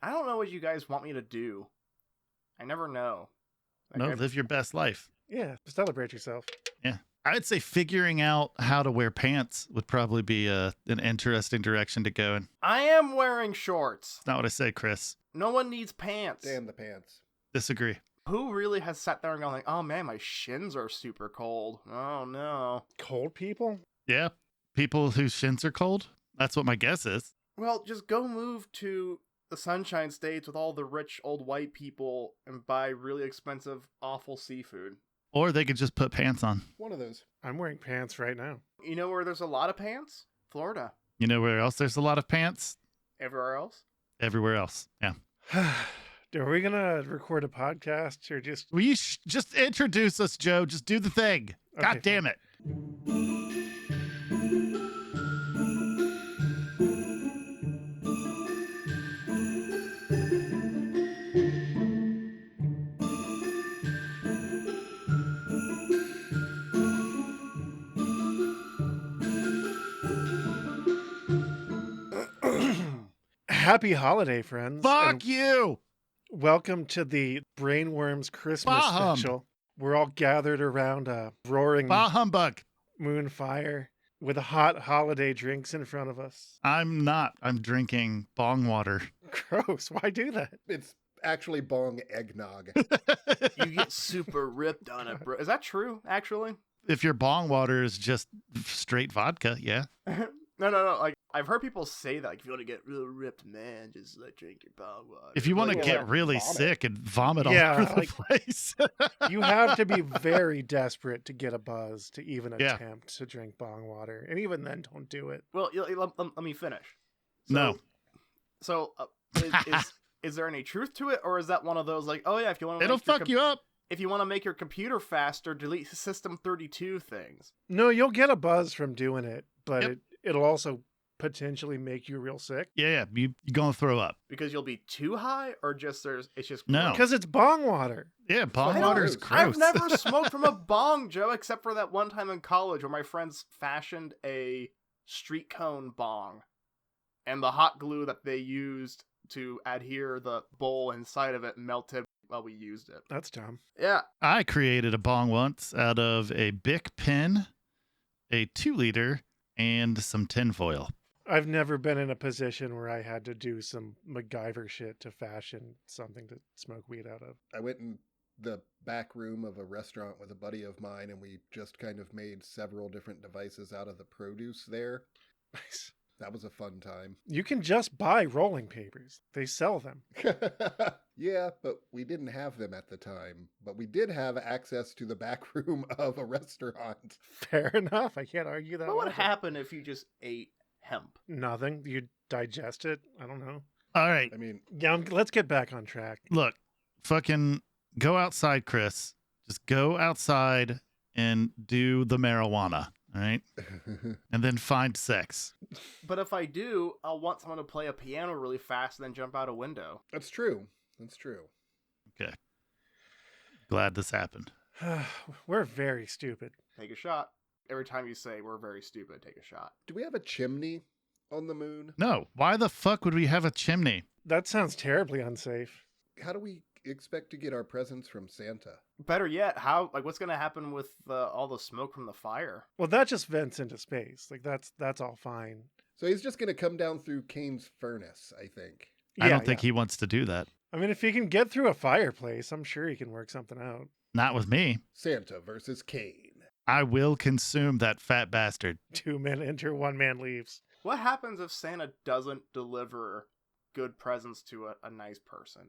I don't know what you guys want me to do. I never know. Live your best life. Yeah, celebrate yourself. Yeah. I'd say figuring out how to wear pants would probably be an interesting direction to go in. I am wearing shorts. That's not what I say, Chris. No one needs pants. Damn the pants. Disagree. Who really has sat there and gone like, oh man, my shins are super cold. Oh no. Cold people? Yeah. People whose shins are cold. That's what my guess is. Well, just go move to the Sunshine States with all the rich old white people and buy really expensive, awful seafood. Or they could just put pants on. One of those. I'm wearing pants right now. You know where there's a lot of pants? Florida. You know where else there's a lot of pants? Everywhere else? Everywhere else. Yeah. Are we going to record a podcast or just... Will you just introduce us, Joe? Just do the thing. Okay, God damn it. Happy holiday, friends. Fuck you. Welcome to the Brainworms Christmas Bah-hum. special. We're all gathered around a roaring Bah humbug. moon fire with hot holiday drinks in front of us. I'm not. I'm drinking bong water. Gross. Why do that? It's actually bong eggnog. You get super ripped on it, bro. Is that true, actually? If your bong water is just straight vodka, yeah. No. Like, I've heard people say that. Like, if you want to get real ripped, man, just like drink your bong water. If you want to Like, get really vomit. sick and vomit all Yeah, over the like- place. You have to be very desperate to get a buzz to even Yeah. attempt to drink bong water. And even then, don't do it. Well, let me finish. No. So, is there any truth to it, or is that one of those like, oh yeah, if you want to, It'll fuck you up. if you want to make your computer faster, delete System 32 things. No, you'll get a buzz from doing it, but Yep. it'll also potentially make you real sick. Yeah. You're going to throw up. Because you'll be too high, or just it's just No. gross? Because it's bong water. Yeah, bong I water is don't- gross. I've never smoked from a bong, Joe, except for that one time in college where my friends fashioned a street cone bong, and the hot glue that they used to adhere the bowl inside of it melted while we used it. That's dumb. Yeah, I created a bong once out of a Bic pen, a 2-liter, and some tinfoil. I've never been in a position where I had to do some MacGyver shit to fashion something to smoke weed out of. I went in the back room of a restaurant with a buddy of mine, and we just kind of made several different devices out of the produce there. Nice. That was a fun time. You can just buy rolling papers. They sell them. Yeah, but we didn't have them at the time. But we did have access to the back room of a restaurant. Fair enough. I can't argue that. what would logic. happen if you just ate hemp? Nothing. You digest it. I don't know. All right. I mean, Yeah, let's get back on track. Look, fucking go outside, Chris. Just go outside and do the marijuana. All right. And then find sex. But if I do, I'll want someone to play a piano really fast and then jump out a window. that's true. That's true. Okay. Glad this happened. We're very stupid. Take a shot. Every time you say we're very stupid, take a shot. Do we have a chimney on the moon? No. Why the fuck would we have a chimney? That sounds terribly unsafe. How do we expect to get our presents from Santa? Better yet, what's going to happen with all the smoke from the fire? Well, that just vents into space. Like that's all fine. So he's just going to come down through Kaine's furnace, I think. I don't think he wants to do that. I mean, if he can get through a fireplace, I'm sure he can work something out. Not with me. Santa versus Kaine. I will consume that fat bastard. 2 men enter, 1 man leaves. What happens if Santa doesn't deliver good presents to a nice person?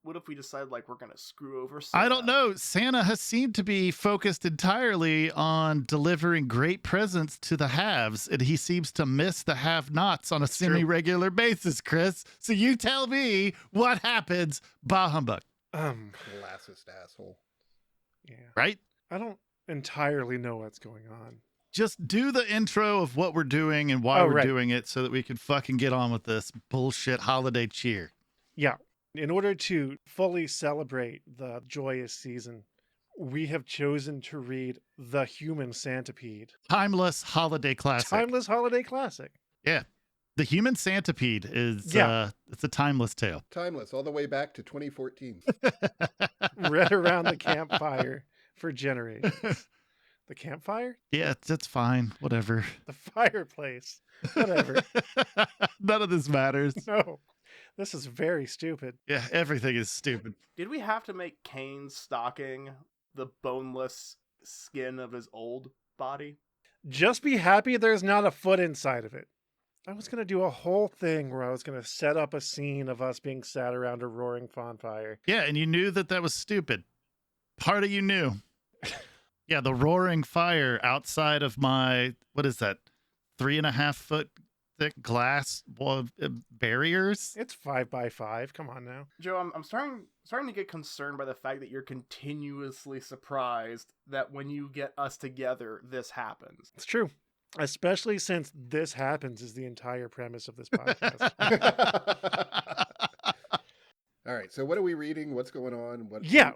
What if we decide like we're going to screw over Santa? I don't know. Santa has seemed to be focused entirely on delivering great presents to the haves, and he seems to miss the have-nots on a true. semi-regular basis, Chris. So you tell me what happens, bah humbug, Classist asshole. Yeah. right? I don't entirely know what's going on. Just do the intro of what we're doing and why Oh, we're right. doing it so that we can fucking get on with this bullshit holiday cheer. Yeah. In order to fully celebrate the joyous season, we have chosen to read The Human Centipede. Timeless holiday classic. Timeless holiday classic. Yeah. The Human Centipede is it's a timeless tale. Timeless, all the way back to 2014. Read around the campfire for generations. The campfire? Yeah, that's fine. Whatever. The fireplace. Whatever. None of this matters. No. This is very stupid. Yeah, everything is stupid. Did we have to make Kaine's stocking the boneless skin of his old body? Just be happy there's not a foot inside of it. I was going to do a whole thing where I was going to set up a scene of us being sat around a roaring bonfire. Yeah, and you knew that was stupid. Part of you knew. Yeah, the roaring fire outside of my, what is that, 3.5 foot thick glass barriers? It's 5 by 5. Come on now. Joe, I'm starting to get concerned by the fact that you're continuously surprised that when you get us together, this happens. It's true. Especially since this happens is the entire premise of this podcast. All right, so what are we reading? What's going on?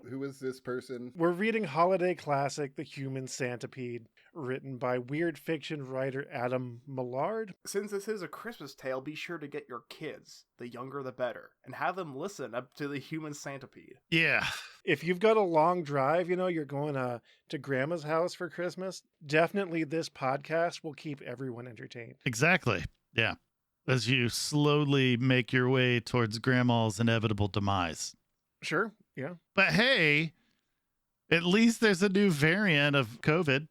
Who is this person? We're reading holiday classic, The Human Centipede, written by weird fiction writer Adam Millard. Since this is a Christmas tale, be sure to get your kids, the younger the better, and have them listen up to The Human Centipede. Yeah. If you've got a long drive, you're going to grandma's house for Christmas, definitely this podcast will keep everyone entertained. Exactly. Yeah. As you slowly make your way towards grandma's inevitable demise. Sure, yeah. But hey, at least there's a new variant of COVID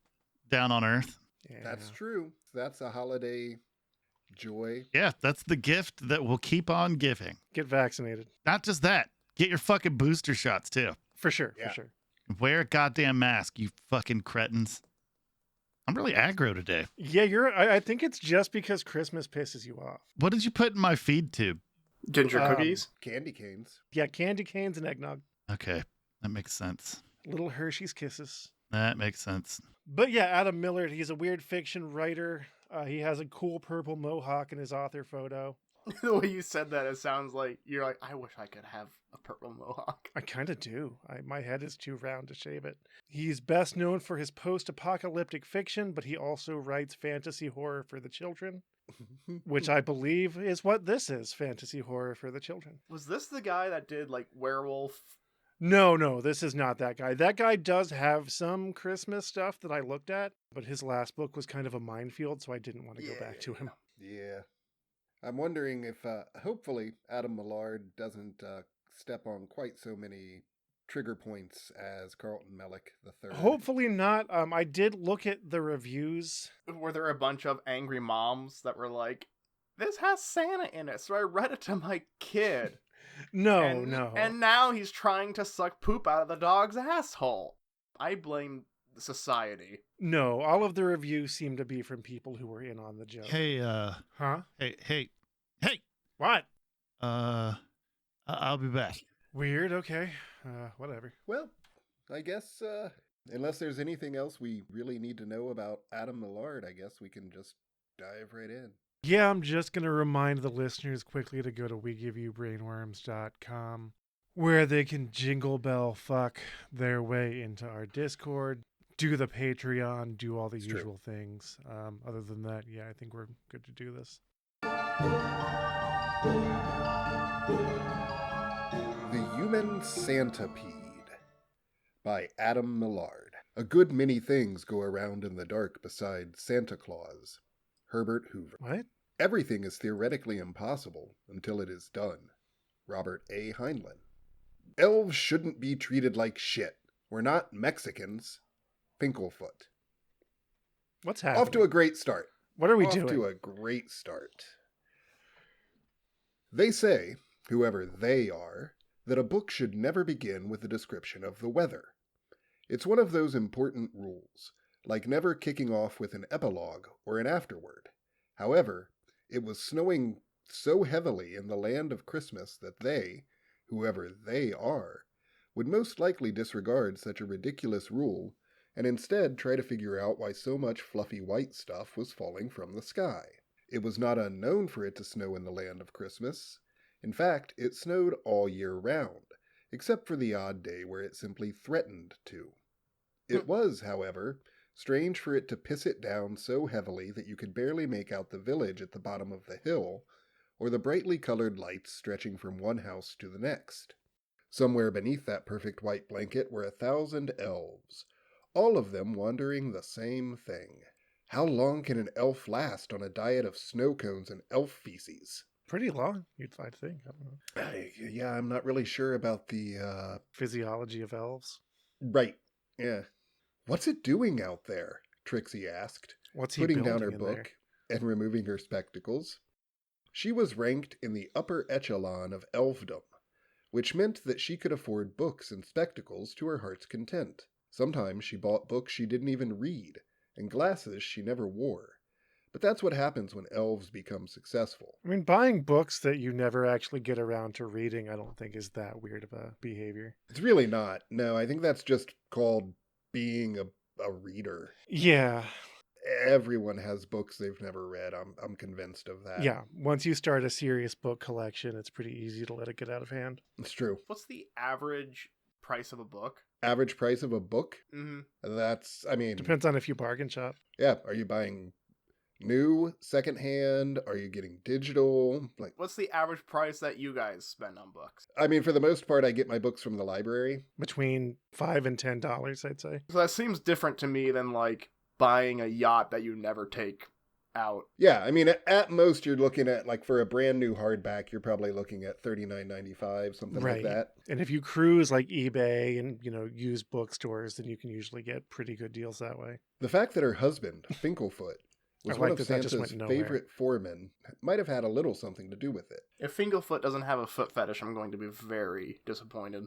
down on Earth. Yeah. That's true. That's a holiday joy. Yeah, that's the gift that will keep on giving. Get vaccinated. Not just that, get your fucking booster shots too. For sure, Yeah. for sure. Wear a goddamn mask, you fucking cretins. I'm really aggro today. Yeah, I think it's just because Christmas pisses you off. What did you put in my feed tube? Ginger cookies? Candy canes. Yeah, candy canes and eggnog. Okay, that makes sense. Little Hershey's Kisses. That makes sense. But yeah, Adam Millard, he's a weird fiction writer. He has a cool purple mohawk in his author photo. The way you said that, it sounds like you're like, I wish I could have a purple mohawk. I kind of do. My head is too round to shave it. He's best known for his post-apocalyptic fiction, but he also writes fantasy horror for the children, which I believe is what this is, fantasy horror for the children. Was this the guy that did like werewolf? No, this is not that guy. That guy does have some Christmas stuff that I looked at, but his last book was kind of a minefield, so I didn't want to go back to him. Yeah. I'm wondering if, hopefully, Adam Millard doesn't step on quite so many trigger points as Carlton Mellick III. Hopefully not. I did look at the reviews. Were there a bunch of angry moms that were like, this has Santa in it, so I read it to my kid. No. And now he's trying to suck poop out of the dog's asshole. I blame society. No, all of the reviews seem to be from people who were in on the joke. Hey, Huh? Hey. What? I'll be back. Weird, okay. Whatever. Well, I guess, unless there's anything else we really need to know about Adam Millard, I guess we can just dive right in. Yeah, I'm just going to remind the listeners quickly to go to wegiveyoubbrainworms.com, where they can jingle bell fuck their way into our Discord, do the Patreon, do all the It's usual things. Other than that, yeah, I think we're good to do this. The Human Centipede by Adam Millard. A good many things go around in the dark beside Santa Claus. Herbert Hoover. What? Everything is theoretically impossible until it is done. Robert A. Heinlein. Elves shouldn't be treated like shit. We're not Mexicans. Finkelfoot. What's happening? Off to a great start. What are we Off doing? to a great start. They say, whoever they are, that a book should never begin with a description of the weather. It's one of those important rules, like never kicking off with an epilogue or an afterword. However, it was snowing so heavily in the land of Christmas that they, whoever they are, would most likely disregard such a ridiculous rule and instead try to figure out why so much fluffy white stuff was falling from the sky. It was not unknown for it to snow in the land of Christmas. In fact, it snowed all year round, except for the odd day where it simply threatened to. It was, however, strange for it to piss it down so heavily that you could barely make out the village at the bottom of the hill, or the brightly colored lights stretching from one house to the next. Somewhere beneath that perfect white blanket were 1,000 elves, all of them wondering the same thing. How long can an elf last on a diet of snow cones and elf feces? Pretty long, I'd think. I don't know. Yeah, I'm not really sure about the, Physiology of elves. Right, yeah. What's it doing out there? Trixie asked, What's he putting down building her in book and removing her spectacles. She was ranked in the upper echelon of elfdom, which meant that she could afford books and spectacles to her heart's content. Sometimes she bought books she didn't even read, and glasses she never wore. But that's what happens when elves become successful. I mean, buying books that you never actually get around to reading, I don't think is that weird of a behavior. It's really not. No, I think that's just called being a reader. Yeah. Everyone has books they've never read. I'm convinced of that. Yeah. Once you start a serious book collection, it's pretty easy to let it get out of hand. It's true. What's the average price of a book? Average price of a book? Mm-hmm. That's, I mean... Depends on if you bargain shop. Yeah. Are you buying new, secondhand? Are you getting digital? Like, What's the average price that you guys spend on books? I mean, for the most part, I get my books from the library. Between $5 and $10, I'd say. So that seems different to me than, like, buying a yacht that you never take out. Yeah, I mean, at most, you're looking at, like, for a brand new hardback, you're probably looking at $39.95, something like that. And if you cruise like eBay and, used bookstores, then you can usually get pretty good deals that way. The fact that her husband, Finkelfoot, was I one like of that just Santa's went nowhere. favorite foremen might have had a little something to do with it. If Finkelfoot doesn't have a foot fetish, I'm going to be very disappointed.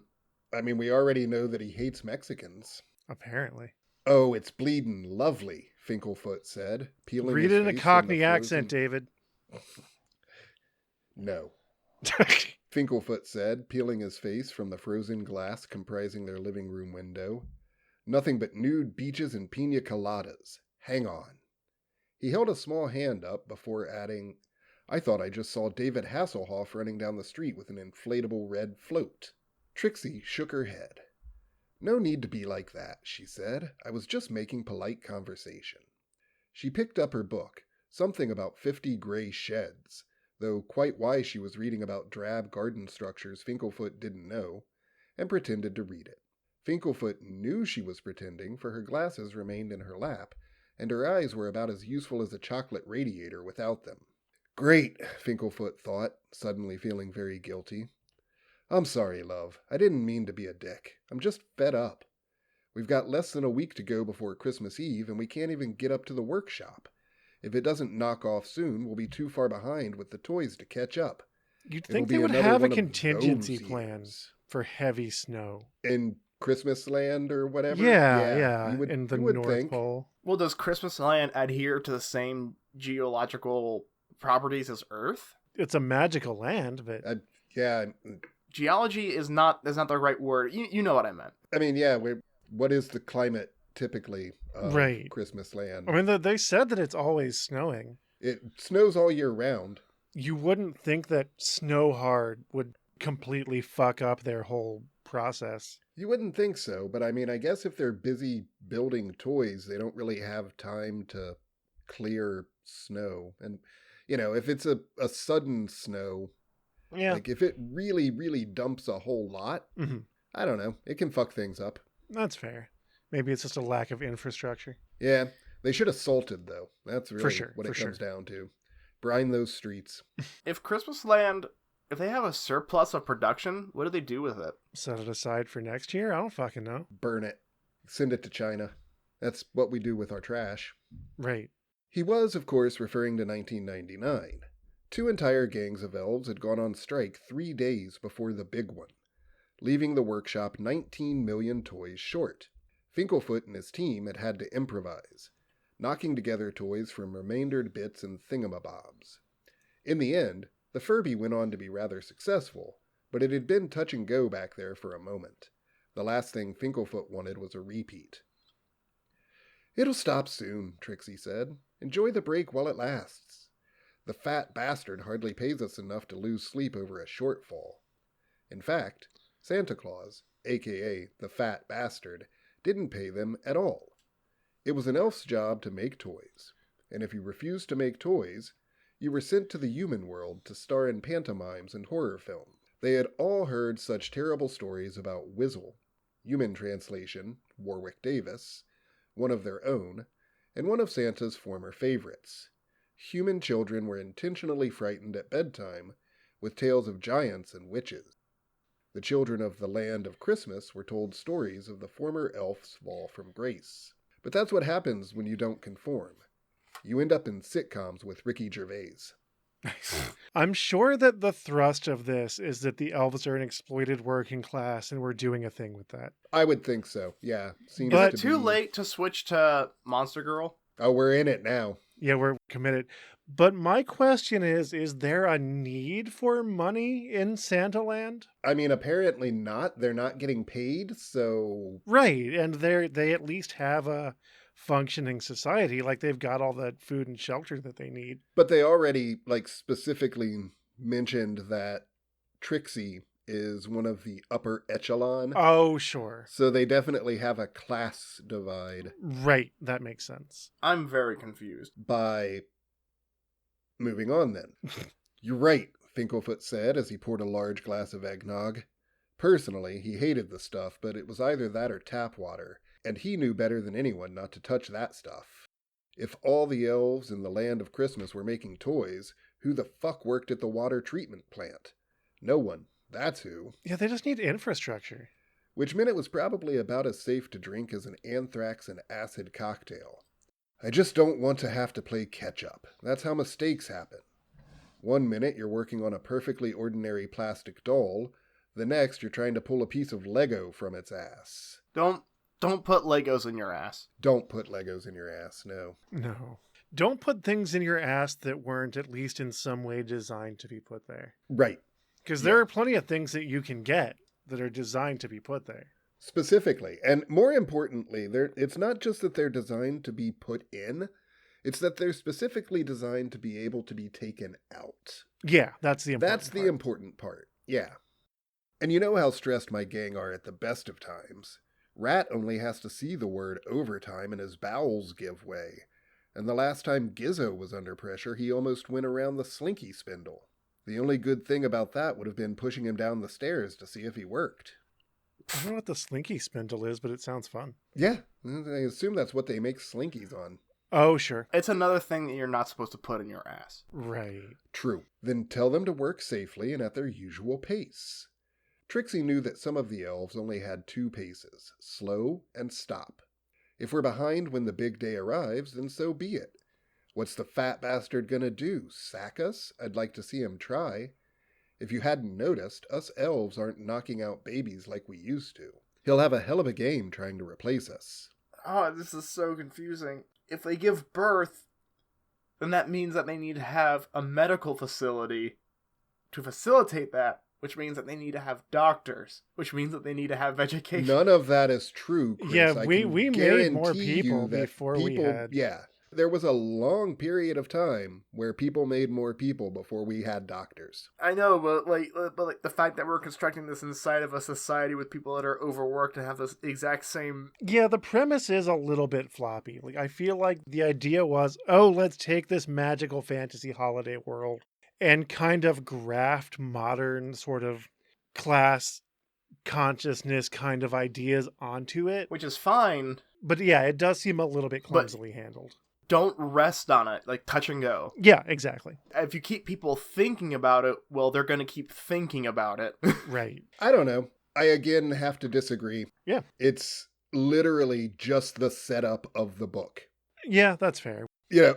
I mean, we already know that he hates Mexicans. Apparently. Oh, it's bleedin' lovely, Finkelfoot said, peeling Read his it in a face from Cockney the accent, frozen- David. No. Finkelfoot said, peeling his face from the frozen glass comprising their living room window. Nothing but nude beaches and pina coladas. Hang on. He held a small hand up before adding, I thought I just saw David Hasselhoff running down the street with an inflatable red float. Trixie shook her head. No need to be like that, she said. I was just making polite conversation. She picked up her book, something about 50 gray sheds, though quite why she was reading about drab garden structures Finkelfoot didn't know, and pretended to read it. Finkelfoot knew she was pretending, for her glasses remained in her lap, and her eyes were about as useful as a chocolate radiator without them. Great, Finkelfoot thought, suddenly feeling very guilty. I'm sorry, love. I didn't mean to be a dick. I'm just fed up. We've got less than a week to go before Christmas Eve, and we can't even get up to the workshop. If it doesn't knock off soon, we'll be too far behind with the toys to catch up. You'd It'll think be they would another have a one of contingency those plan years. for heavy snow. In Christmas land or whatever? Yeah. You would, in the you would North think. Pole. Well, does Christmas Land adhere to the same geological properties as Earth? It's a magical land, but Yeah, Geology is not the right word. You know what I meant. I mean, yeah, what is the climate typically of Right. Christmas land? I mean, they said that it's always snowing. It snows all year round. You wouldn't think that snow hard would completely fuck up their whole process. You wouldn't think so, but I mean, I guess if they're busy building toys, they don't really have time to clear snow. And, if it's a sudden snow, Yeah. like if it really, really dumps a whole lot, Mhm. I don't know, it can fuck things up. That's fair. Maybe it's just a lack of infrastructure. Yeah, they should have salted, though. That's really sure, what for it comes sure. down to. Brine those streets. If Christmas Land, if they have a surplus of production, what do they do with it? Set it aside for next year? I don't fucking know. Burn it. Send it to China. That's what we do with our trash. Right. He was, of course, referring to 1999. 2 entire gangs of elves had gone on strike 3 days before the big one, leaving the workshop 19 million toys short. Finkelfoot and his team had had to improvise, knocking together toys from remaindered bits and thingamabobs. In the end, the Furby went on to be rather successful, but it had been touch and go back there for a moment. The last thing Finkelfoot wanted was a repeat. It'll stop soon, Trixie said. Enjoy the break while it lasts. The fat bastard hardly pays us enough to lose sleep over a shortfall. In fact, Santa Claus, a.k.a. the fat bastard, didn't pay them at all. It was an elf's job to make toys, and if you refused to make toys, you were sent to the human world to star in pantomimes and horror films. They had all heard such terrible stories about Whizzle, human translation, Warwick Davis, one of their own, and one of Santa's former favorites. Human children were intentionally frightened at bedtime with tales of giants and witches. The children of the land of Christmas were told stories of the former elf's fall from grace. But that's what happens when you don't conform. You end up in sitcoms with Ricky Gervais. I'm sure that the thrust of this is that the elves are an exploited working class and we're doing a thing with that. I would think so, yeah. Seems But- to Too be... late to switch to Monster Girl? Oh, we're in it now. Yeah, we're committed. But my question is there a need for money in Santaland? I mean, apparently not. They're not getting paid, so... Right, and they at least have a functioning society. Like, they've got all the food and shelter that they need. But they already, specifically mentioned that Trixie is one of the upper echelon. Oh, sure. So they definitely have a class divide Right, that makes sense. I'm very confused. by... Moving on, then. You're right, Finkelfoot said as he poured a large glass of eggnog. Personally, he hated the stuff, but it was either that or tap water, and he knew better than anyone not to touch that stuff. If all the elves in the land of Christmas were making toys, who the fuck worked at the water treatment plant? No one. That's who. Yeah, they just need infrastructure. Which meant it was probably about as safe to drink as an anthrax and acid cocktail. I just don't want to have to play catch-up. That's how mistakes happen. One minute you're working on a perfectly ordinary plastic doll, the next you're trying to pull a piece of Lego from its ass. Don't put Legos in your ass. Don't put Legos in your ass, no. No. Don't put things in your ass that weren't at least in some way designed to be put there. Right. Because there are plenty of things that you can get that are designed to be put there. Specifically, and more importantly, it's not just that they're designed to be put in, it's that they're specifically designed to be able to be taken out. Yeah, that's the important That's part. the important part, yeah. And you know how stressed my gang are at the best of times. Rat only has to see the word overtime and his bowels give way. And the last time Gizzo was under pressure, he almost went around the slinky spindle. The only good thing about that would have been pushing him down the stairs to see if he worked. I don't know what the slinky spindle is, but it sounds fun. Yeah, I assume that's what they make slinkies on. Oh, sure. It's another thing that you're not supposed to put in your ass. Right. True. Then tell them to work safely and at their usual pace. Trixie knew that some of the elves only had 2 paces, slow and stop. If we're behind when the big day arrives, then so be it. What's the fat bastard gonna do, sack us? I'd like to see him try. If you hadn't noticed, us elves aren't knocking out babies like we used to. He'll have a hell of a game trying to replace us. Oh, this is so confusing. If they give birth, then that means that they need to have a medical facility to facilitate that, which means that they need to have doctors, which means that they need to have education. None of that is true, Chris. Yeah, I we can made more guarantee people you that before we had- Yeah, there was a long period of time where people made more people before we had doctors. I know, but the fact that we're constructing this inside of a society with people that are overworked and have this exact same... Yeah, the premise is a little bit floppy. Like, I feel like the idea was, oh, let's take this magical fantasy holiday world and kind of graft modern sort of class consciousness kind of ideas onto it. Which is fine. But yeah, it does seem a little bit clumsily handled. Don't rest on it, like touch and go. Yeah, exactly. If you keep people thinking about it, well, they're going to keep thinking about it. Right. I don't know. I again have to disagree. Yeah. It's literally just the setup of the book. Yeah, that's fair. You know,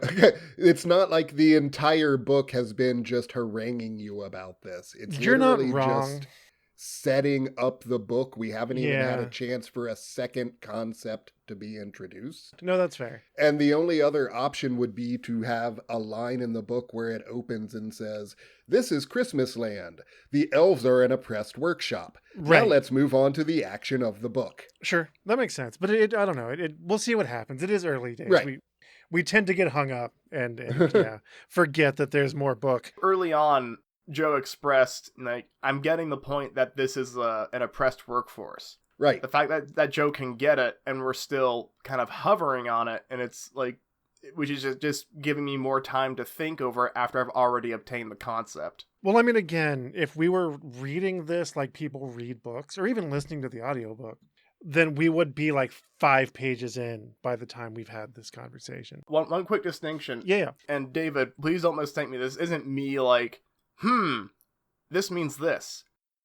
it's not like the entire book has been just haranguing you about this. It's You're not literally wrong. just setting up the book. We haven't even had Yeah. a chance for a second concept to be introduced. No, that's fair. And the only other option would be to have a line in the book where it opens and says, "This is Christmas Land. The elves are an oppressed workshop. Right. Now let's move on to the action of the book." Sure, that makes sense. But I don't know. We'll see what happens. It is early days. Right. We tend to get hung up and yeah, forget that there's more book. Early on, Joe expressed, like, I'm getting the point that this is an oppressed workforce. Right. The fact that that Joe can get it and we're still kind of hovering on it, and it's like, which is just giving me more time to think over it after I've already obtained the concept. Well, I mean, again, if we were reading this like people read books, or even listening to the audiobook, then we would be like 5 pages in by the time we've had this conversation. One quick distinction. Yeah. And David, please don't mistake me. This isn't me like, this means this.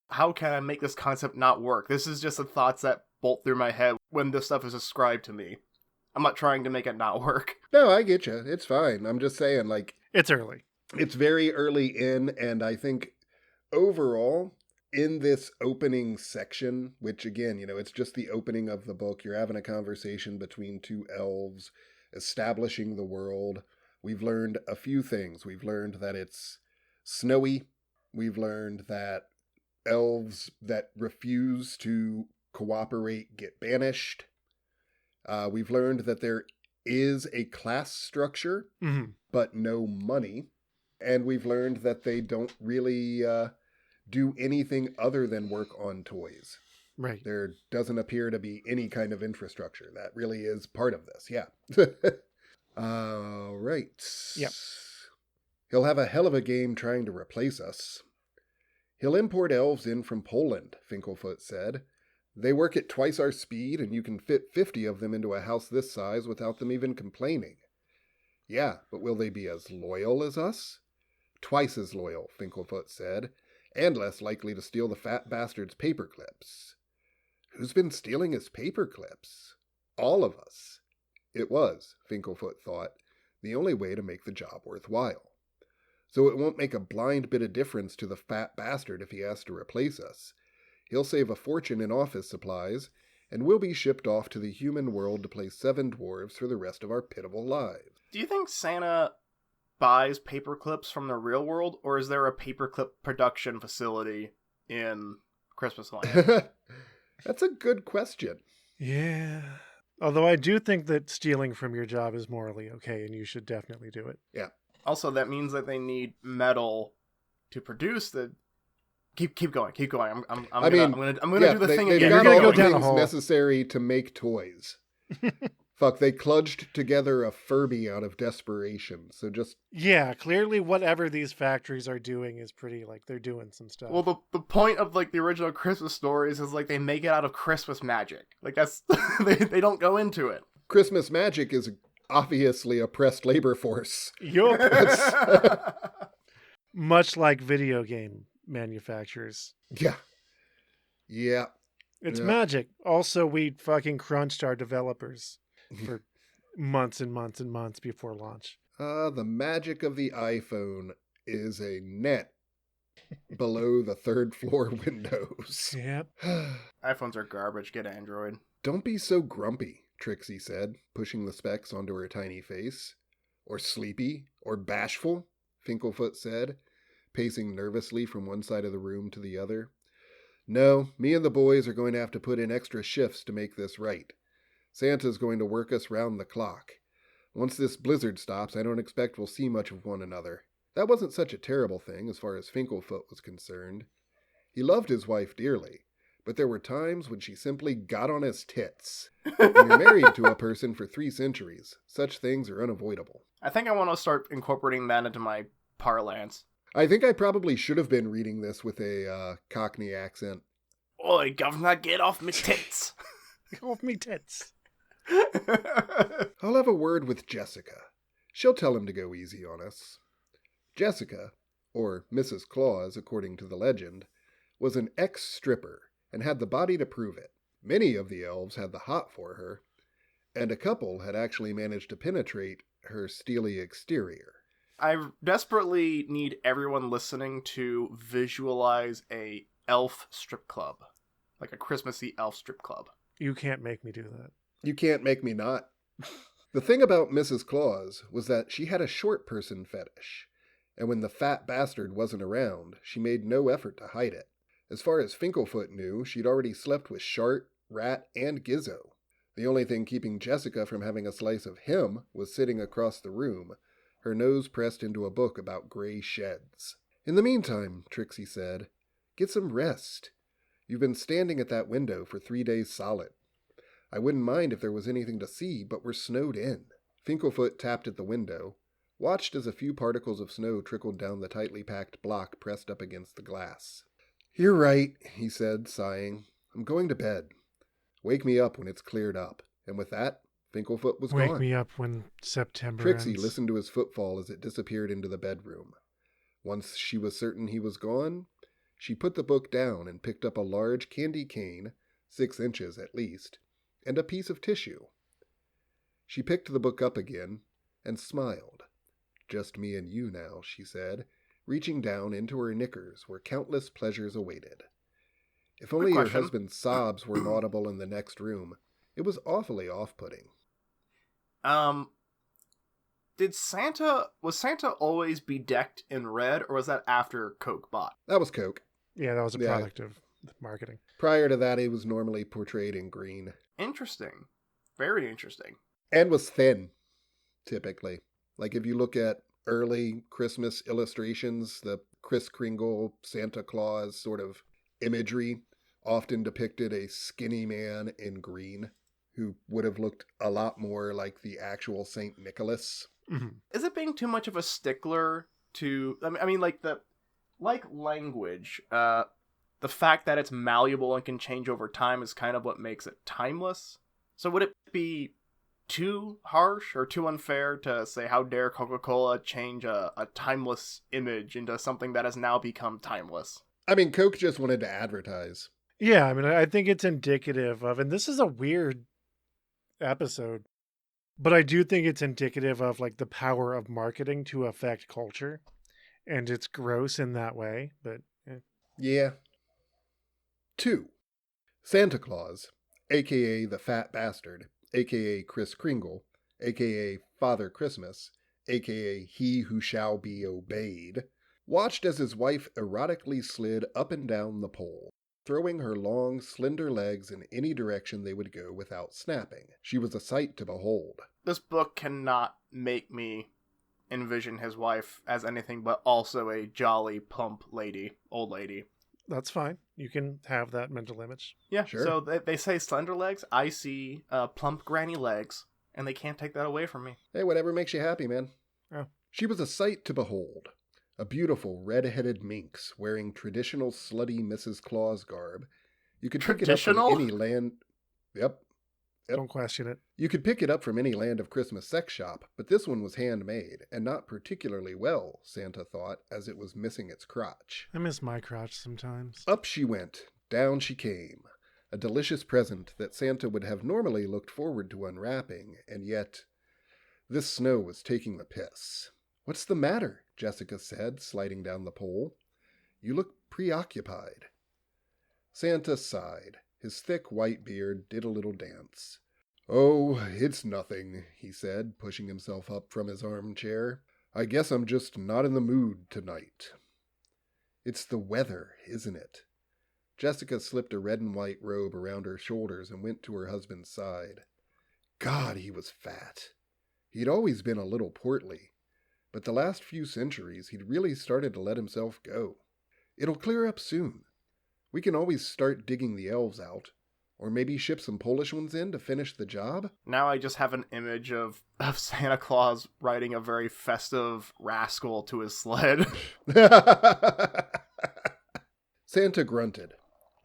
How can I make this concept not work? This is just the thoughts that bolt through my head when this stuff is ascribed to me. I'm not trying to make it not work. No, I get you. It's fine. I'm just saying, like, It's early. it's very early in, and I think overall, in this opening section, which again, it's just the opening of the book, you're having a conversation between two elves, establishing the world. We've learned a few things. We've learned that it's snowy. We've learned that elves that refuse to cooperate get banished. We've learned that there is a class structure, but no money. And we've learned that they don't really do anything other than work on toys. Right. There doesn't appear to be any kind of infrastructure. That really is part of this, yeah. All right. Yep. He'll have a hell of a game trying to replace us. He'll import elves in from Poland, Finkelfoot said. They work at twice our speed, and you can fit 50 of them into a house this size without them even complaining. Yeah, but will they be as loyal as us? Twice as loyal, Finkelfoot said, and less likely to steal the fat bastard's paperclips. Who's been stealing his paperclips? All of us. It was, Finkelfoot thought, the only way to make the job worthwhile. So it won't make a blind bit of difference to the fat bastard if he has to replace us. He'll save a fortune in office supplies, and we'll be shipped off to the human world to play 7 dwarves for the rest of our pitiful lives. Do you think Santa buys paperclips from the real world, or is there a paperclip production facility in Christmas Land? That's a good question. Yeah. Although I do think that stealing from your job is morally okay, and you should definitely do it. Yeah. Also, that means that they need metal to produce the. Keep going. I'm gonna do the thing they've again. got You're gonna all go the down the things hole. necessary to make toys. Fuck, they kludged together a Furby out of desperation. So just Yeah, clearly whatever these factories are doing is pretty, like, they're doing some stuff. Well, the point of like the original Christmas stories is like they make it out of Christmas magic. Like that's they don't go into it. Christmas magic is obviously oppressed labor force. Yup. Much like video game manufacturers. Yeah. Yeah. It's Yeah. magic. Also, we fucking crunched our developers for months and months and months before launch. The magic of the iPhone is a net below the 3rd floor windows. Yep. iPhones are garbage. Get Android. Don't be so grumpy, Trixie said, pushing the specs onto her tiny face. Or sleepy, or bashful, Finkelfoot said, pacing nervously from one side of the room to the other. No, me and the boys are going to have to put in extra shifts to make this right. Santa's going to work us round the clock. Once this blizzard stops, I don't expect we'll see much of one another. That wasn't such a terrible thing as far as Finkelfoot was concerned. He loved his wife dearly, but there were times when she simply got on his tits. When you're married to a person for 3 centuries, such things are unavoidable. I think I want to start incorporating that into my parlance. I think I probably should have been reading this with a Cockney accent. Oi, governor, get off me tits. Off me tits. I'll have a word with Jessica. She'll tell him to go easy on us. Jessica, or Mrs. Claus according to the legend, was an ex-stripper and had the body to prove it. Many of the elves had the hot for her, and a couple had actually managed to penetrate her steely exterior. I desperately need everyone listening to visualize a elf strip club. Like a Christmassy elf strip club. You can't make me do that. You can't make me not. The thing about Mrs. Claus was that she had a short person fetish, and when the fat bastard wasn't around, she made no effort to hide it. As far as Finkelfoot knew, she'd already slept with Shart, Rat, and Gizzo. The only thing keeping Jessica from having a slice of him was sitting across the room, her nose pressed into a book about gray sheds. In the meantime, Trixie said, get some rest. You've been standing at that window for 3 days solid. I wouldn't mind if there was anything to see, but we're snowed in. Finkelfoot tapped at the window, watched as a few particles of snow trickled down the tightly packed block pressed up against the glass. You're right, he said, sighing. I'm going to bed. Wake me up when it's cleared up. And with that, Finkelfoot was gone. Wake me up when September Trixie ends. listened to his footfall as it disappeared into the bedroom. Once she was certain he was gone, she put the book down and picked up a large candy cane, 6 inches at least, and a piece of tissue. She picked the book up again and smiled. Just me and you now, she said, reaching down into her knickers where countless pleasures awaited. If only her husband's sobs were audible in the next room, it was awfully off-putting. Was Santa always bedecked in red, or was that after Coke bought? That was Coke. Yeah, that was a product of marketing. Prior to that, he was normally portrayed in green. Interesting. Very interesting. And was thin, typically. Like if you look at early Christmas illustrations, the Kris Kringle, Santa Claus sort of imagery often depicted a skinny man in green who would have looked a lot more like the actual St. Nicholas. Mm-hmm. Is it being too much of a stickler to... I mean, like language, the fact that it's malleable and can change over time is kind of what makes it timeless. So would it be too harsh or too unfair to say, how dare Coca-Cola change a timeless image into something that has now become timeless? I mean, Coke just wanted to advertise. Yeah, I mean, I think it's indicative of, and this is a weird episode, but I do think it's indicative of like the power of marketing to affect culture, and it's gross in that way, but Yeah. 2. Santa Claus, a.k.a. the Fat Bastard, a.k.a. Kris Kringle, a.k.a. Father Christmas, a.k.a. He Who Shall Be Obeyed, watched as his wife erotically slid up and down the pole, throwing her long, slender legs in any direction they would go without snapping. She was a sight to behold. This book cannot make me envision his wife as anything but also a jolly, plump old lady. that's fine. You can have that mental image. Yeah, Sure. So they say slender legs. I see plump granny legs, and they can't take that away from me. Hey, whatever makes you happy, man. Oh. She was a sight to behold. A beautiful red-headed minx wearing traditional slutty Mrs. Claus garb. You could pick it up from any land... Yep. Don't question it. You could pick it up from any land of Christmas sex shop, but this one was handmade, and not particularly well, Santa thought, as it was missing its crotch. I miss my crotch sometimes. Up she went, down she came. A delicious present that Santa would have normally looked forward to unwrapping, and yet... this snow was taking the piss. What's the matter? Jessica said, sliding down the pole. You look preoccupied. Santa sighed. His thick white beard did a little dance. Oh, it's nothing, he said, pushing himself up from his armchair. I guess I'm just not in the mood tonight. It's the weather, isn't it? Jessica slipped a red and white robe around her shoulders and went to her husband's side. God, he was fat. He'd always been a little portly, but the last few centuries he'd really started to let himself go. It'll clear up soon. We can always start digging the elves out, or maybe ship some Polish ones in to finish the job. Now I just have an image of Santa Claus riding a very festive rascal to his sled. Santa grunted.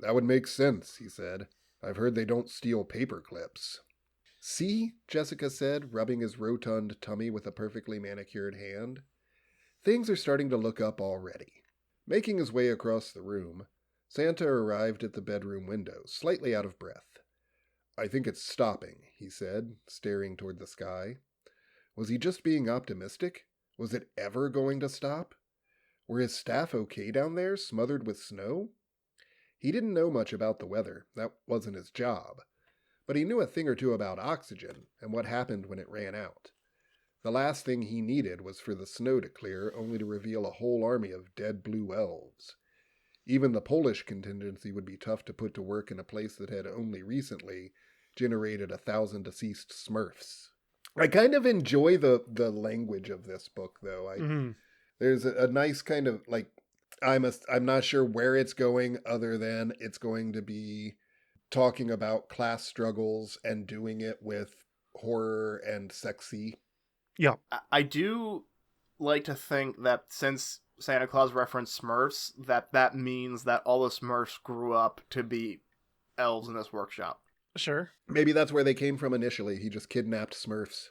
That would make sense, he said. I've heard they don't steal paper clips. See, Jessica said, rubbing his rotund tummy with a perfectly manicured hand. Things are starting to look up already. Making his way across the room, Santa arrived at the bedroom window, slightly out of breath. I think it's stopping, he said, staring toward the sky. Was he just being optimistic? Was it ever going to stop? Were his staff okay down there, smothered with snow? He didn't know much about the weather. That wasn't his job. But he knew a thing or two about oxygen and what happened when it ran out. The last thing he needed was for the snow to clear, only to reveal a whole army of dead blue elves. Even the Polish contingency would be tough to put to work in a place that had only recently generated 1,000 deceased Smurfs. I kind of enjoy the language of this book, though. There's a nice kind of, like, I'm not sure where it's going other than it's going to be talking about class struggles and doing it with horror and sexy. Yeah. I do like to think that since Santa Claus referenced Smurfs, that means that all the Smurfs grew up to be elves in this workshop. Sure. Maybe that's where they came from initially. He just kidnapped Smurfs.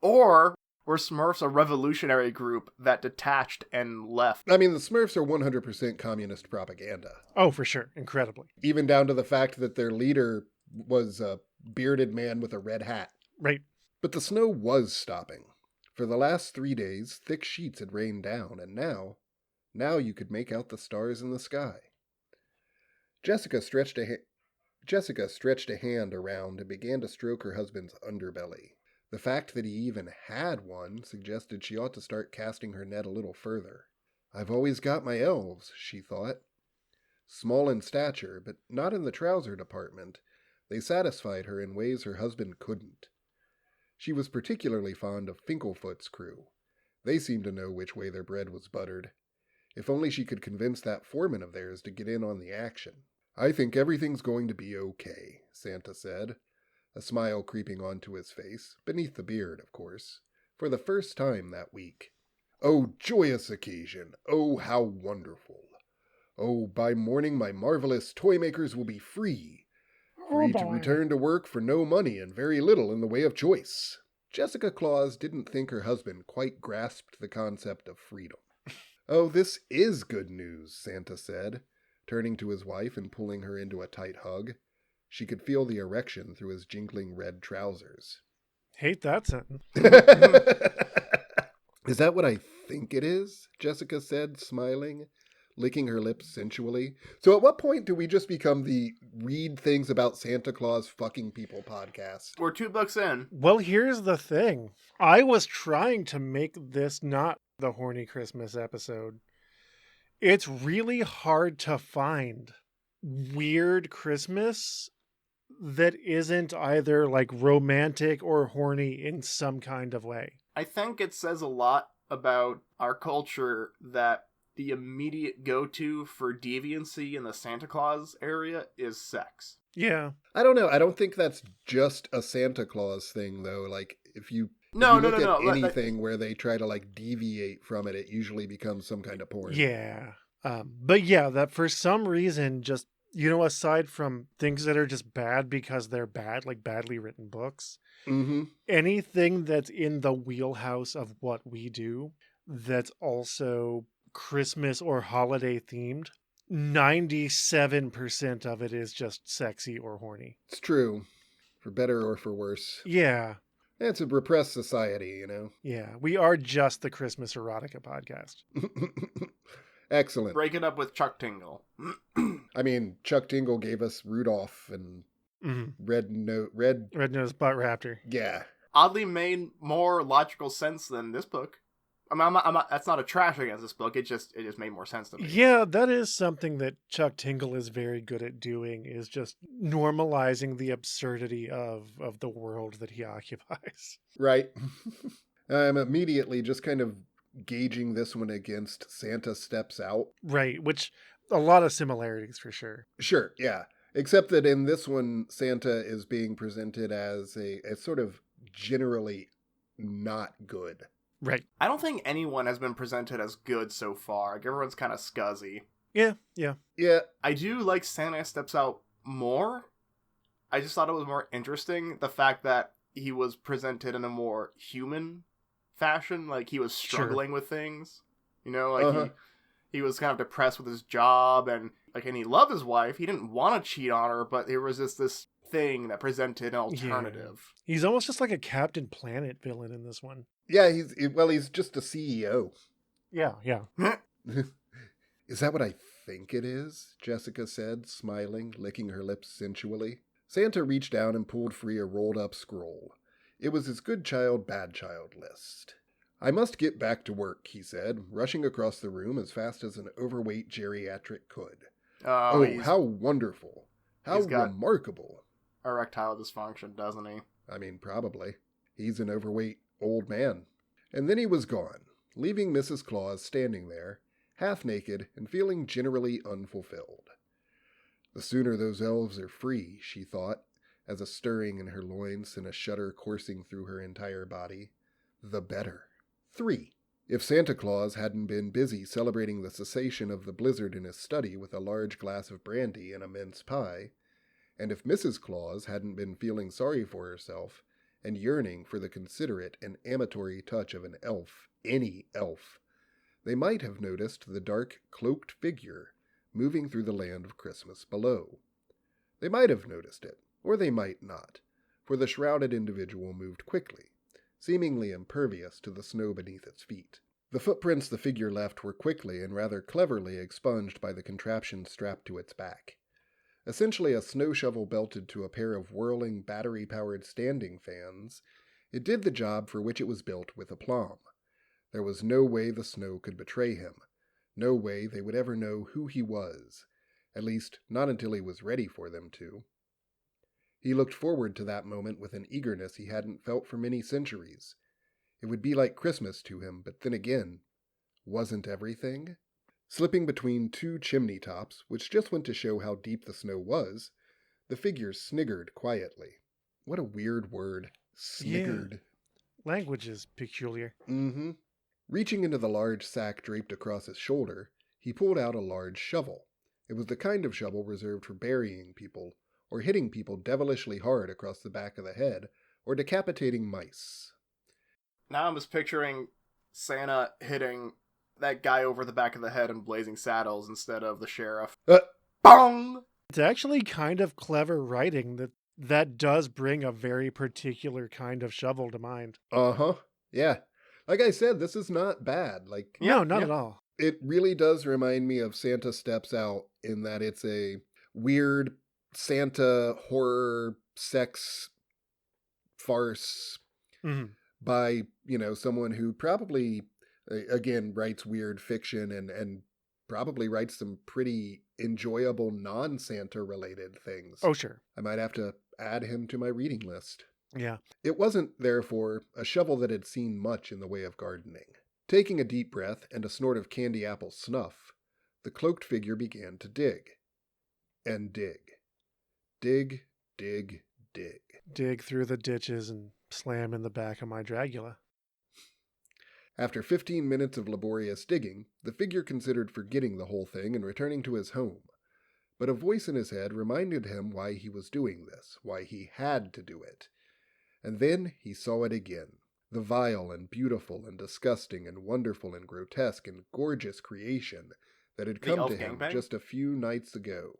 Or were Smurfs a revolutionary group that detached and left? I mean, the Smurfs are 100% communist propaganda. Oh, for sure. Incredibly. Even down to the fact that their leader was a bearded man with a red hat. Right. But the snow was stopping. For the last 3 days, thick sheets had rained down, and now you could make out the stars in the sky. Jessica stretched a hand around and began to stroke her husband's underbelly. The fact that he even had one suggested she ought to start casting her net a little further. I've always got my elves, she thought. Small in stature, but not in the trouser department, they satisfied her in ways her husband couldn't. She was particularly fond of Finkelfoot's crew. They seemed to know which way their bread was buttered. If only she could convince that foreman of theirs to get in on the action. I think everything's going to be okay, Santa said, a smile creeping onto his face, beneath the beard, of course, for the first time that week. Oh, joyous occasion! Oh, how wonderful! Oh, by morning my marvelous toy makers will be free to return to work for no money and very little in the way of choice. Jessica Claus didn't think her husband quite grasped the concept of freedom. Oh, this is good news, Santa said, turning to his wife and pulling her into a tight hug. She could feel the erection through his jingling red trousers. Hate that sentence. Is that what I think it is? Jessica said, smiling, licking her lips sensually. So at what point do we just become the read things about Santa Claus fucking people podcast? We're 2 books in. Well, here's the thing. I was trying to make this not the horny Christmas episode. It's really hard to find weird Christmas that isn't either like romantic or horny in some kind of way. I think it says a lot about our culture that the immediate go-to for deviancy in the Santa Claus area is sex. Yeah. I don't know. I don't think that's just a Santa Claus thing, though. Like, if you No. look at anything where they try to, like, deviate from it, it usually becomes some kind of porn. Yeah. But yeah, that for some reason, just, aside from things that are just bad because they're bad, like badly written books, anything that's in the wheelhouse of what we do that's also Christmas or holiday themed, 97% of it is just sexy or horny. It's true. For better or for worse. Yeah. It's a repressed society, Yeah. We are just the Christmas erotica podcast. Excellent. Break it up with Chuck Tingle. I mean, Chuck Tingle gave us Rudolph and Red Red-Nosed Butt Raptor. Yeah. Oddly made more logical sense than this book. I'm not, that's not a trash against this book. It just made more sense to me. Yeah, that is something that Chuck Tingle is very good at doing, is just normalizing the absurdity of the world that he occupies. Right. I'm immediately just kind of gauging this one against Santa Steps Out. Right, which a lot of similarities for sure. Sure, yeah. Except that in this one, Santa is being presented as a sort of generally not good. Right. I don't think anyone has been presented as good so far. Like, everyone's kind of scuzzy. Yeah. Yeah. I do like Santa Steps Out more. I just thought it was more interesting, the fact that he was presented in a more human fashion. Like, he was struggling with things. He was kind of depressed with his job, and he loved his wife. He didn't want to cheat on her, but there was this thing that presented an alternative. Yeah. He's almost just like a Captain Planet villain in this one. Yeah, he's just a CEO. Yeah. Is that what I think it is? Jessica said, smiling, licking her lips sensually. Santa reached down and pulled free a rolled-up scroll. It was his good child, bad child list. I must get back to work, he said, rushing across the room as fast as an overweight geriatric could. Oh, how wonderful. How remarkable. Erectile dysfunction, doesn't he? I mean, probably. He's an overweight old man. And then he was gone, leaving Mrs. Claus standing there, half naked and feeling generally unfulfilled. The sooner those elves are free, she thought, as a stirring in her loins and a shudder coursing through her entire body, the better. 3. If Santa Claus hadn't been busy celebrating the cessation of the blizzard in his study with a large glass of brandy and a mince pie, and if Mrs. Claus hadn't been feeling sorry for herself and yearning for the considerate and amatory touch of an elf, any elf, they might have noticed the dark, cloaked figure moving through the land of Christmas below. They might have noticed it, or they might not, for the shrouded individual moved quickly, seemingly impervious to the snow beneath its feet. The footprints the figure left were quickly and rather cleverly expunged by the contraption strapped to its back. Essentially a snow shovel belted to a pair of whirling, battery-powered standing fans, it did the job for which it was built with aplomb. There was no way the snow could betray him. No way they would ever know who he was, at least not until he was ready for them to. He looked forward to that moment with an eagerness he hadn't felt for many centuries. It would be like Christmas to him, but then again, wasn't everything? Slipping between 2 chimney tops, which just went to show how deep the snow was, the figure sniggered quietly. What a weird word. Sniggered. Yeah. Language is peculiar. Mm-hmm. Reaching into the large sack draped across his shoulder, he pulled out a large shovel. It was the kind of shovel reserved for burying people, or hitting people devilishly hard across the back of the head, or decapitating mice. Now I'm just picturing Santa hitting that guy over the back of the head in Blazing Saddles instead of the sheriff. Bong! It's actually kind of clever writing that does bring a very particular kind of shovel to mind. Uh-huh. Yeah. Like I said, this is not bad. No, not at all. It really does remind me of Santa Steps Out in that it's a weird Santa horror sex farce by, someone who probably, again, writes weird fiction and probably writes some pretty enjoyable non-Santa related things. Oh, sure. I might have to add him to my reading list. Yeah. It wasn't, therefore, a shovel that had seen much in the way of gardening. Taking a deep breath and a snort of candy apple snuff, the cloaked figure began to dig. And dig. Dig, dig, dig. Dig through the ditches and slam in the back of my Dragula. After 15 minutes of laborious digging, the figure considered forgetting the whole thing and returning to his home. But a voice in his head reminded him why he was doing this, why he had to do it. And then he saw it again. The vile and beautiful and disgusting and wonderful and grotesque and gorgeous creation that had come to him just a few nights ago.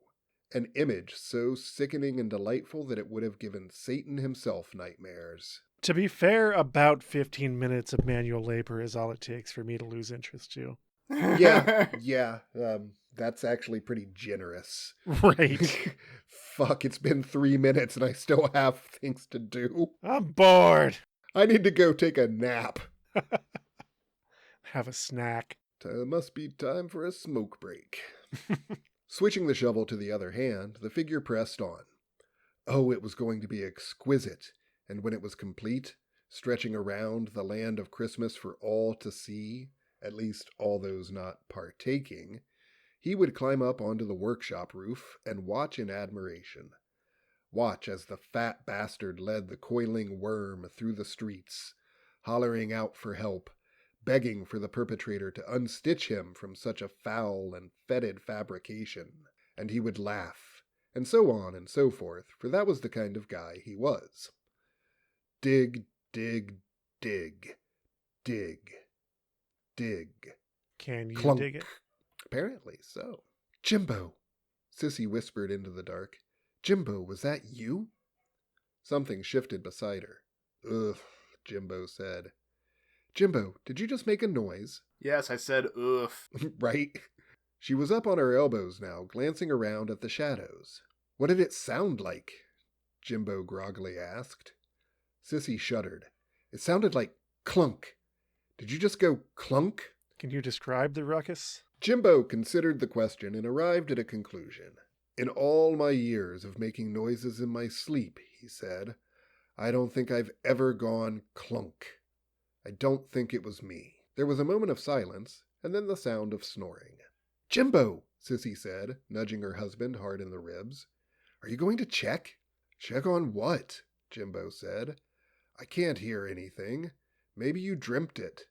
An image so sickening and delightful that it would have given Satan himself nightmares. To be fair, about 15 minutes of manual labor is all it takes for me to lose interest, too. Yeah. That's actually pretty generous. Right. Fuck, it's been 3 minutes and I still have things to do. I'm bored. I need to go take a nap. Have a snack. Must be time for a smoke break. Switching the shovel to the other hand, the figure pressed on. Oh, it was going to be exquisite, and when it was complete, stretching around the land of Christmas for all to see, at least all those not partaking, he would climb up onto the workshop roof and watch in admiration. Watch as the fat bastard led the coiling worm through the streets, hollering out for help, begging for the perpetrator to unstitch him from such a foul and fetid fabrication, and he would laugh, and so on and so forth, for that was the kind of guy he was. Dig, dig, dig, dig, dig. Can you Clunk. dig it? Apparently so. Jimbo, Sissy whispered into the dark. Jimbo, was that you? Something shifted beside her. Ugh, Jimbo said. Jimbo, did you just make a noise? Yes, I said oof. Right? She was up on her elbows now, glancing around at the shadows. What did it sound like? Jimbo groggily asked. Sissy shuddered. It sounded like clunk. Did you just go clunk? Can you describe the ruckus? Jimbo considered the question and arrived at a conclusion. In all my years of making noises in my sleep, he said, I don't think I've ever gone clunk. I don't think it was me. There was a moment of silence, and then the sound of snoring. "Jimbo," Sissy said, nudging her husband hard in the ribs. "Are you going to check?" "Check on what?" Jimbo said. "I can't hear anything. Maybe you dreamt it.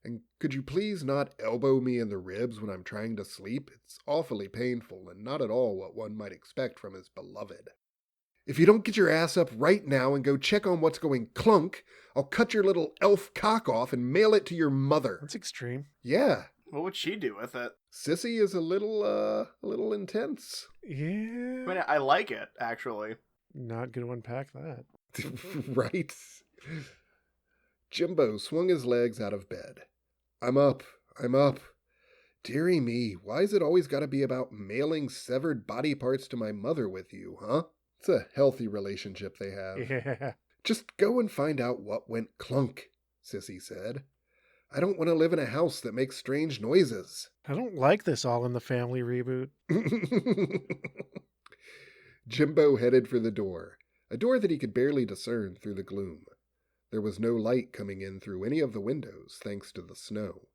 And could you please not elbow me in the ribs when I'm trying to sleep? It's awfully painful and not at all what one might expect from his beloved. If you don't get your ass up right now and go check on what's going clunk, I'll cut your little elf cock off and mail it to your mother." That's extreme. "Yeah, What would she do with it? Sissy is a little intense." I Yeah. mean, I like it, actually. Not going to unpack that. Right? Jimbo swung his legs out of bed. I'm up. Dearie me, why's it always gotta be about mailing severed body parts to my mother with you, huh? It's a healthy relationship they have. Yeah. "Just go and find out what went clunk," Sissy said. "I don't want to live in a house that makes strange noises." I don't like this All in the Family reboot. Jimbo headed for the door, a door that he could barely discern through the gloom. There was no light coming in through any of the windows, thanks to the snow,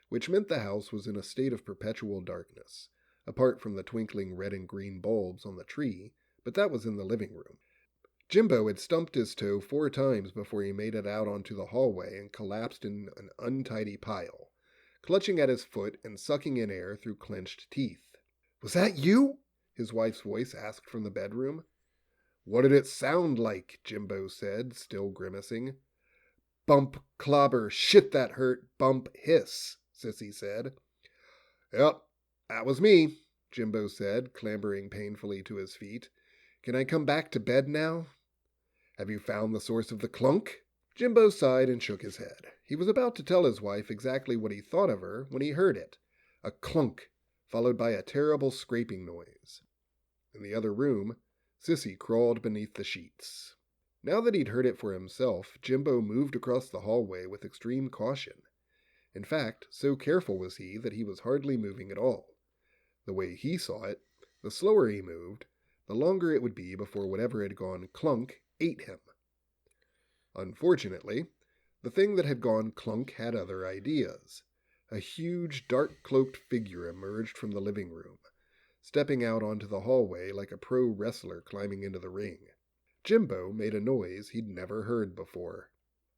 which meant the house was in a state of perpetual darkness, apart from the twinkling red and green bulbs on the tree, but that was in the living room. Jimbo had stumped his toe 4 times before he made it out onto the hallway and collapsed in an untidy pile, clutching at his foot and sucking in air through clenched teeth. "Was that you?" his wife's voice asked from the bedroom. "What did it sound like?" Jimbo said, still grimacing. "Bump, clobber, shit that hurt, bump, hiss," Sissy said. "Yep, that was me," Jimbo said, clambering painfully to his feet. "Can I come back to bed now?" "Have you found the source of the clunk?" Jimbo sighed and shook his head. He was about to tell his wife exactly what he thought of her when he heard it. A clunk, followed by a terrible scraping noise. In the other room, Sissy crawled beneath the sheets. Now that he'd heard it for himself, Jimbo moved across the hallway with extreme caution. In fact, so careful was he that he was hardly moving at all. The way he saw it, the slower he moved, the longer it would be before whatever had gone clunk ate him. Unfortunately, the thing that had gone clunk had other ideas. A huge, dark-cloaked figure emerged from the living room, stepping out onto the hallway like a pro wrestler climbing into the ring. Jimbo made a noise he'd never heard before.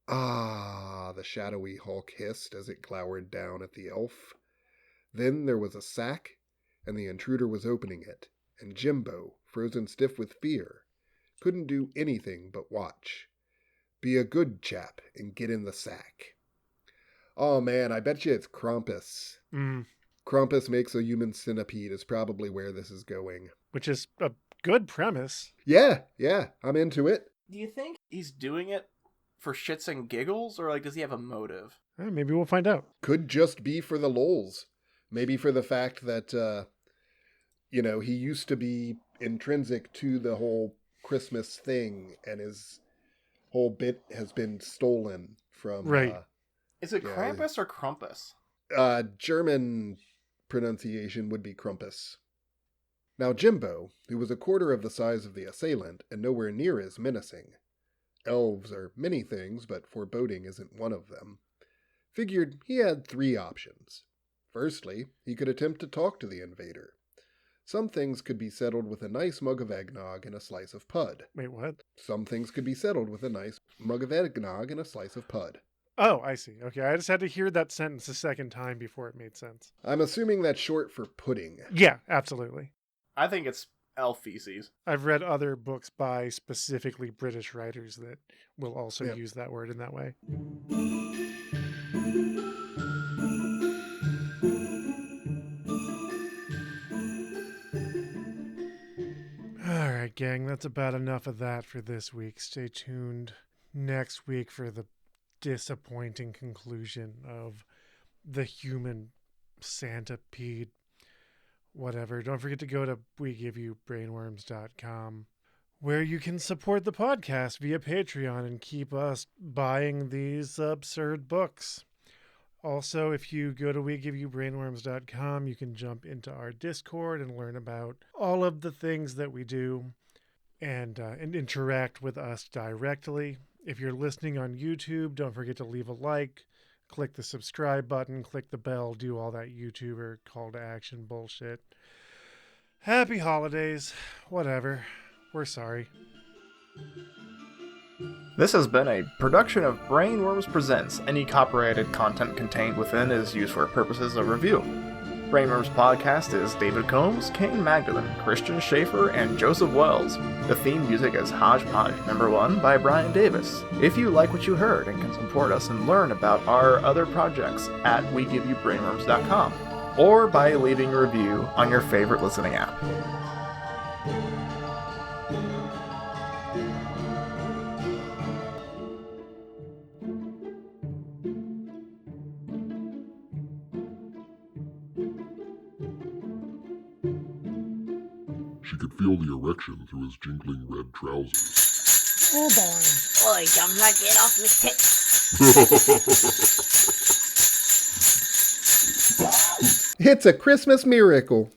"Ah," the shadowy hulk hissed as it glowered down at the elf. Then there was a sack, and the intruder was opening it, and Jimbo, frozen stiff with fear, couldn't do anything but watch. Be a good chap and get in the sack. "Oh man, I bet you it's Krampus." Krampus makes a human centipede is probably where this is going. Which is a good premise. Yeah, I'm into it. Do you think he's doing it for shits and giggles, or like does he have a motive? Maybe we'll find out. Could just be for the lols. Maybe for the fact that, he used to be intrinsic to the whole Christmas thing, and his whole bit has been stolen from... Right. Is it Krampus or Krampus? German pronunciation would be Krampus. Now Jimbo, who was a quarter of the size of the assailant and nowhere near as menacing — elves are many things, but foreboding isn't one of them — figured he had 3 options. Firstly, he could attempt to talk to the invader. Some things could be settled with a nice mug of eggnog and a slice of pud. Wait, what? Some things could be settled with a nice mug of eggnog and a slice of pud. Oh, I see. Okay, I just had to hear that sentence a second time before it made sense. I'm assuming that's short for pudding. Yeah, absolutely. I think it's elf feces. I've read other books by specifically British writers that will also use that word in that way. All right, gang, that's about enough of that for this week. Stay tuned next week for the disappointing conclusion of the Human Centipede. Whatever. Don't forget to go to wegiveYouBrainworms.com, where you can support the podcast via Patreon and keep us buying these absurd books. Also, if you go to wegiveYouBrainworms.com, you can jump into our Discord and learn about all of the things that we do and interact with us directly. If you're listening on YouTube, don't forget to leave a like, click the subscribe button, click the bell, do all that YouTuber call to action bullshit. Happy holidays. Whatever. We're sorry. This has been a production of Brainworms Presents. Any copyrighted content contained within is used for purposes of review. Brainworms Podcast is David Combs, Kaine Magdalen, Christian Schaefer, and Joseph Wells. The theme music is Hodgepodge No. 1 by Brian Davis. If you like what you heard and can support us and learn about our other projects at WeGiveYouBrainworms.com or by leaving a review on your favorite listening app. She could feel the erection through his jingling red trousers. Oh boy. Oi, governor, get off my tits. It's a Christmas miracle.